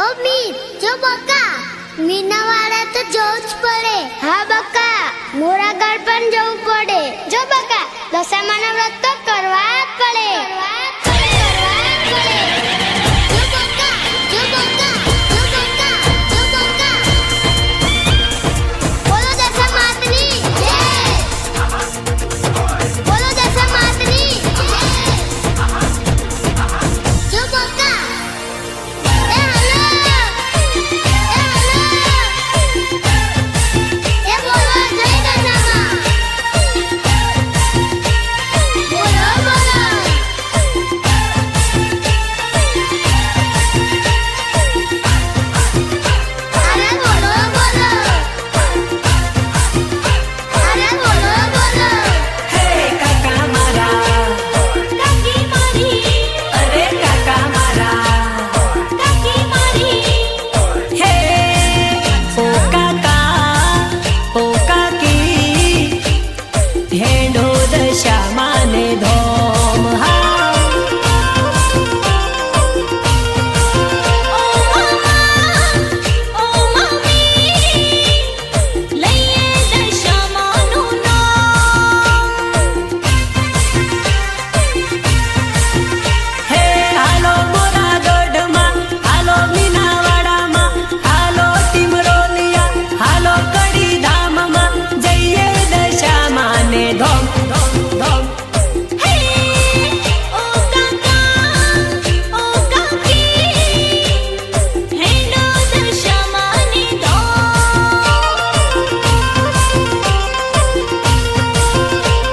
ઓ મીર, જો બકા, મીનાવાળા તો જવું જ પડે. હા બકા, મોરાગઢ પણ જવું પડે. જો બકા, દશામાના વ્રત તો કરવા જ પડે. બોલો દશા માતની જય. બોલો દશા માતની જય. જો બકા, એ હલો, એ બોલો જય દશામાં. બોલો બોલો. અરે બોલો બોલો. અરે બોલો બોલો. હે કાકા મારા, કાકી મારી, અરે કાકા મારા, કાકી મારી. હે ઓ કાકા, ઓ કાકી, હેડો દશા માને ધોમ હા. ઓ મામા, ઓ મમ્મી, લઈએ દશામાનું નામ. હે હાલો મોરા દોઢમાં, હાલો મીનાવાડામાં, હાલો ટીમરોલિયા, હાલો કડી ધામમાં, જઈએ દશા માને ધોમ ધોમ ધોમ. હે ઓ કાકા, ઓ કાકી, હેડો દશામાની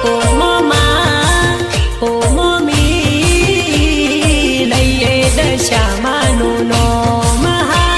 ઓ મોમા, ઓ મોમી, લઈએ દશા માનું નોમ હા.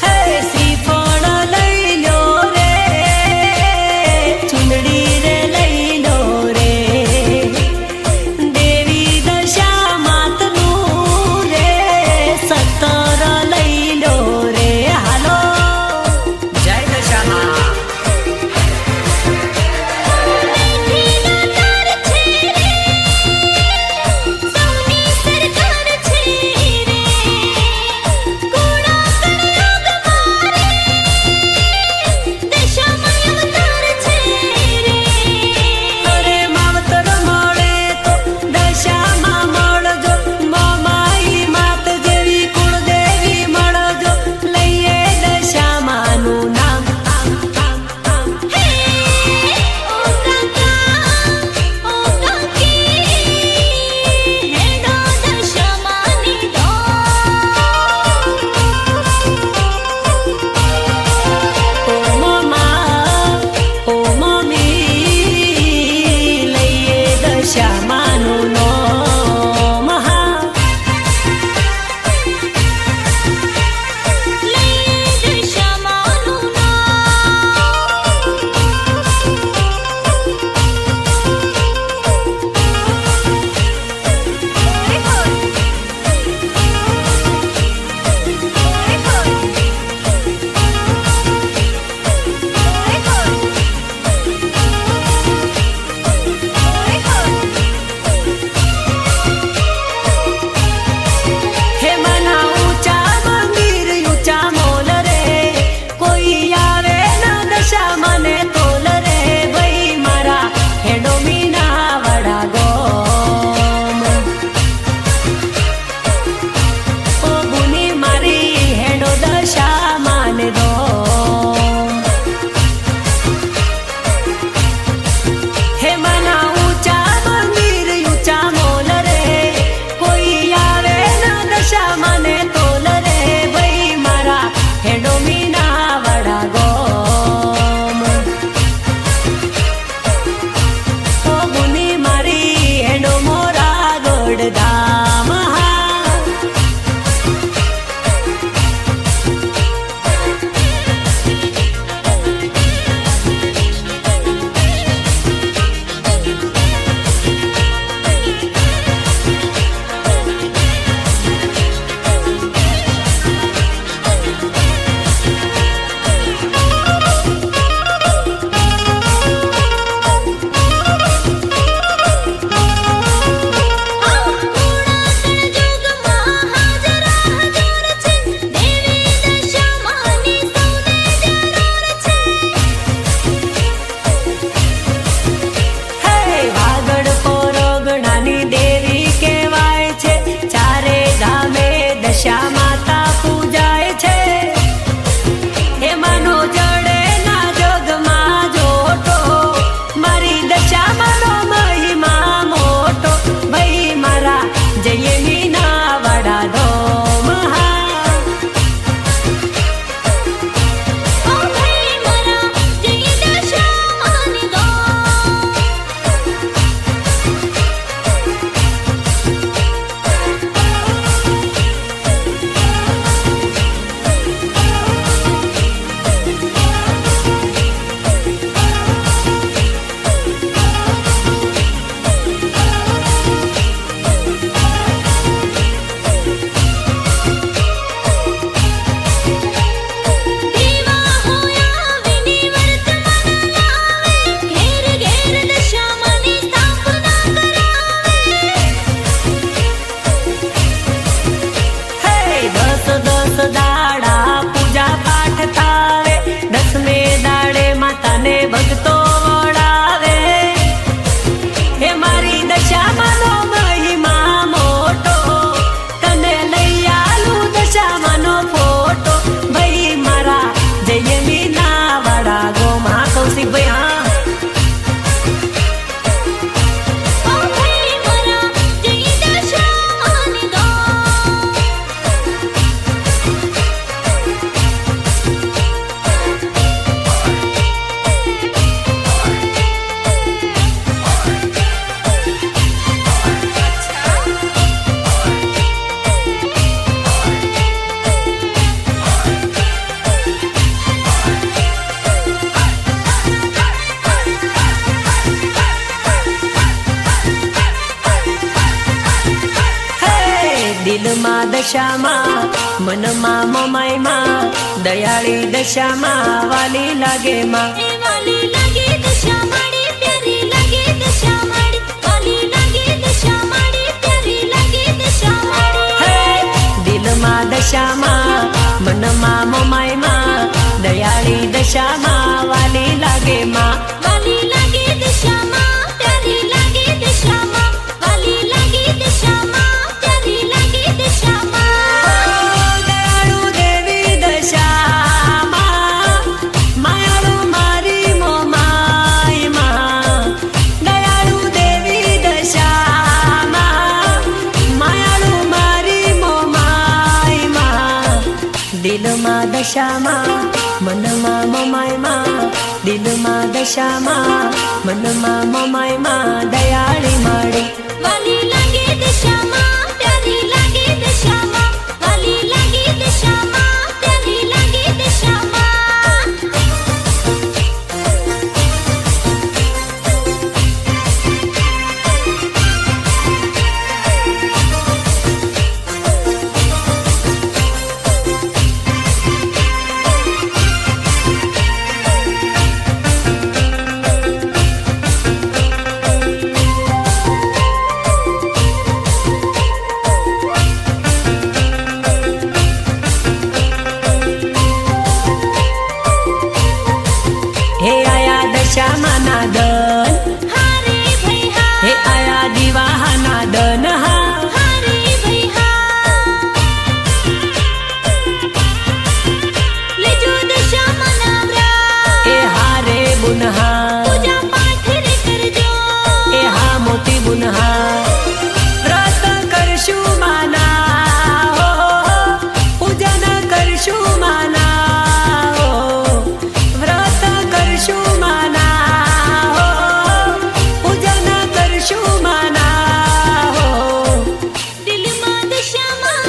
હે શ્રીફળ લઈ લો રે, ચુંદડી રે લઈ લો રે, દેવી દશા માતનું રે, સત્તર લઈ લો રે. હાલો જય દશામાં. સૌની સરકાર છે રે, કોણા કળિયુગ મારે, દશામાં અવતાર છે રે. અરે માવતર મળે તો દશામાં મળજો, મોમાઈ માત જેવી કુળદેવી મળજો, લઈએ દશામાનું નામ આમ આમ આમ. હે ઓ કાકા, ઓ કાકી, હેડો દશામાની ઓ મોમા, ઓ મોમી, લઈએ દશામાનું નોમ હા. લઈએ દશામાનું નામ. દિલમાં દશામાં મનમાં મોમાઈમાં દયાળી દશામાં વાલી લાગે માં એ વાલી લાગે દશા માડી પ્યારી લાગે દશા માડી વાલી લાગે દશા માડી પ્યારી લાગે દશા માડી હે દિલમાં દશામાં મનમાં મોમાઈમાં દયાળી દશામાં વાલી લાગે માં વાલી લાગે દશામાં પ્યારી લાગે દશામાં વાલી લાગે દશામાં પ્યારી લાગે દશામાં દયાળુ દેવી દશામાં માયાળુ મારી મોમાઈમાં દયાળુ દેવી દશામાં માયાળુ મારી મોમાઈમાં દિલમાં દશામાં મનમાં મોમાઈમાં દિલમાં દશામાં મનમાં મોમાઈમાં દયાળી માડી વાલી લાગે દશામાં પ્યારી લાગે દશામાં વાલી લાગે દશામાં પ્યારી લાગે દશામાં હે આયા દશામાં નાદન હારે ભઈ હા હે આયા દિવાહા નાદન હા હારે ભઈ હા લેજો દશામાં નાવરા એ હારે બુનહા પૂજા પાઠ રે કરજો એ હા મોતી બુનહા વ્રત કરશું માના હો પૂજન કરશું માના હો વ્રત કરશું માના હો પૂજન કરશું માના હો દિલમાં દશામાં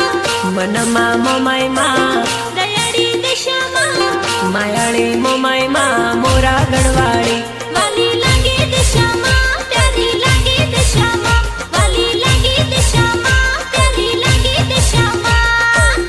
મનમાં મોમાઈમાં દયાળી દશામાં માયાળી મોમાઈમાં મોરા ગણવાળી વાલી લાગે દશામાં પ્યારી લાગે દશામાં વાલી લાગે દશામાં પ્યારી લાગે દશામાં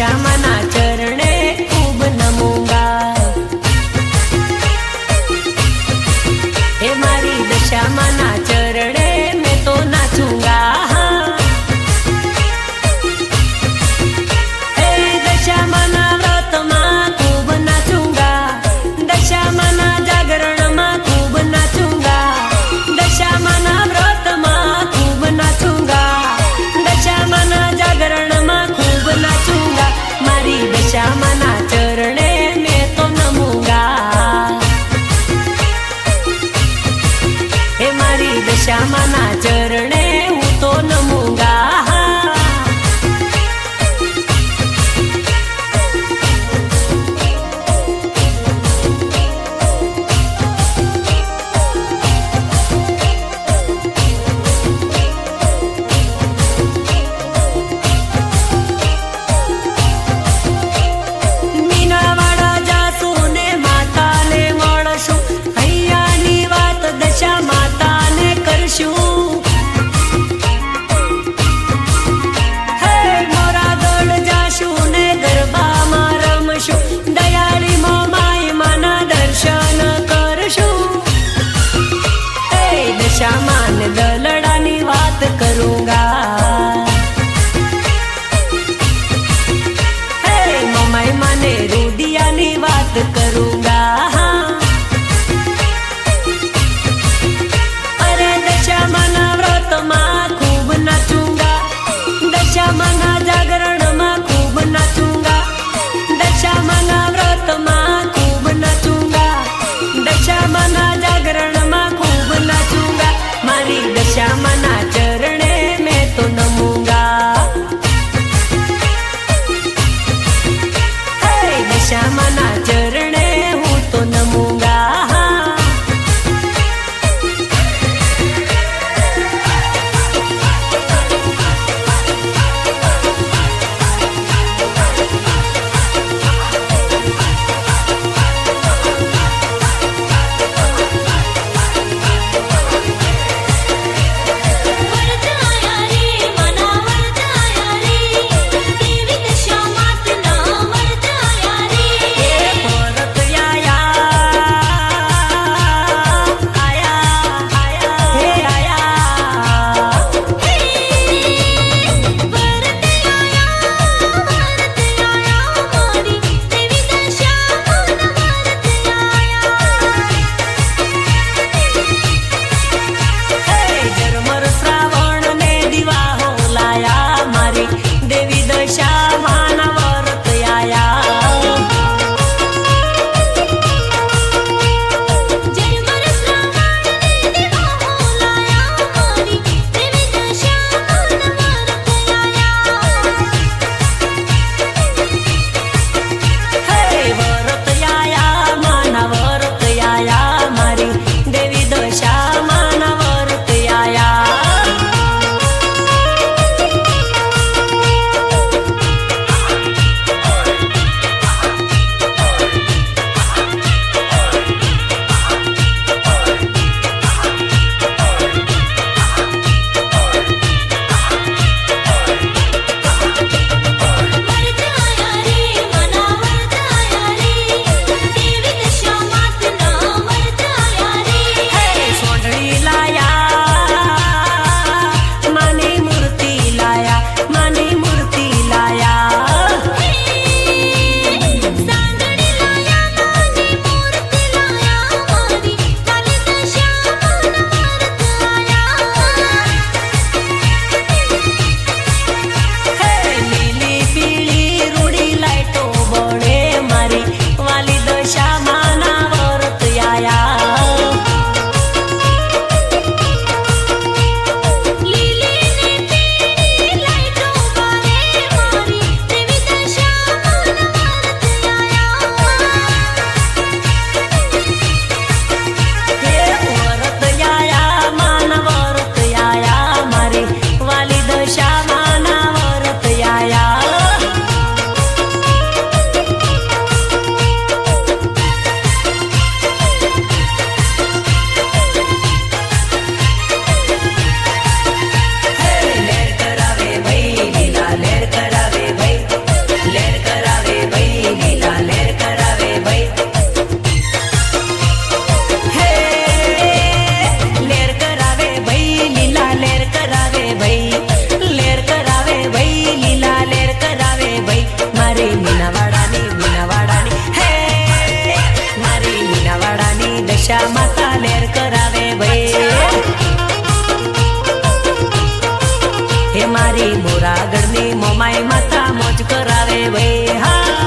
दशामाना चरणे खूब नमूंगा हे मारी दशामाना चरणे मैं तो नाचूंगा हे दशामाना व्रत में खूब नाचूंगा दशामाना जागरण में खूब नाचूंगा दशामाना व्रत में खूब नाचूंगा दशामाना जागरण में खूब नाचूंगा मारी મારી મોરાગઢની મોમાઈ માતા મોજ કરાવે ભાઈ હા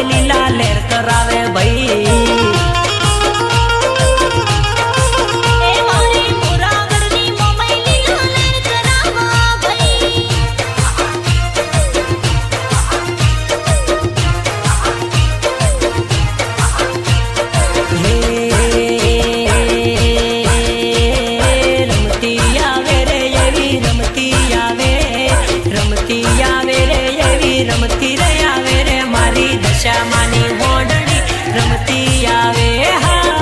લીલા લેર કરાવે ભાઈ રમતી રે આવે રે મારી દશામાની હોડણી રમતી આવે હા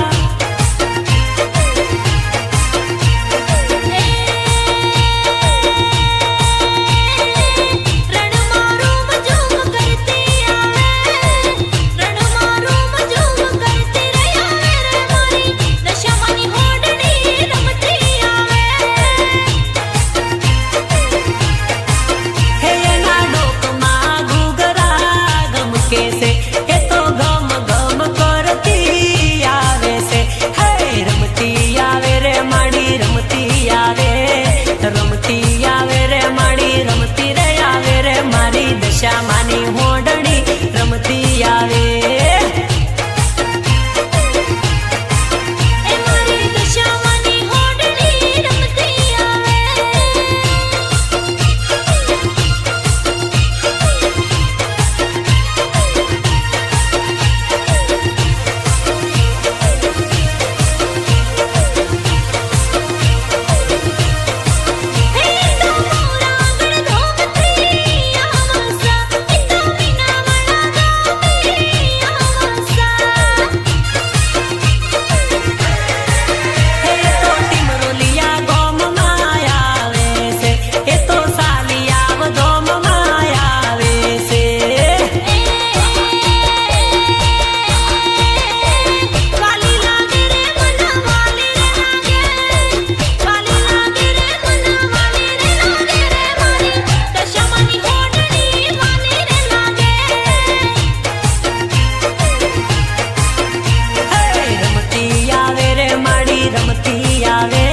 દશામાની હોડણી રમતી આવે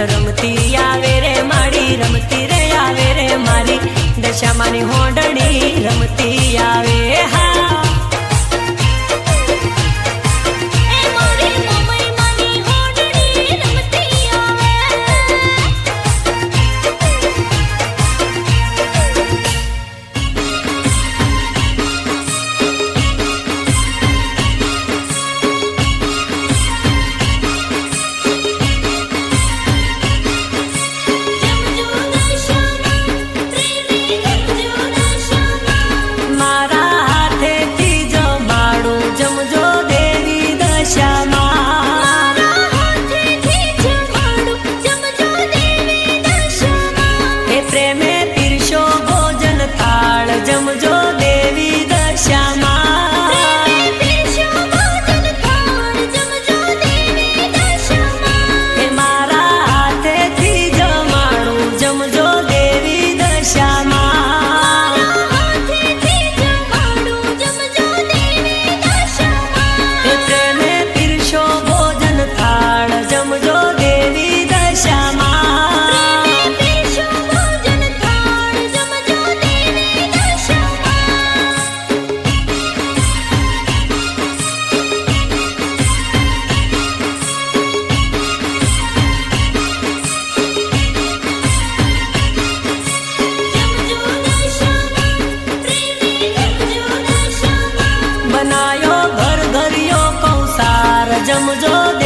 રમતી આવે રે માડી રમતી રે આવે રે મારી દશામાની હોડણી રમતી આવે હા મારા જમજો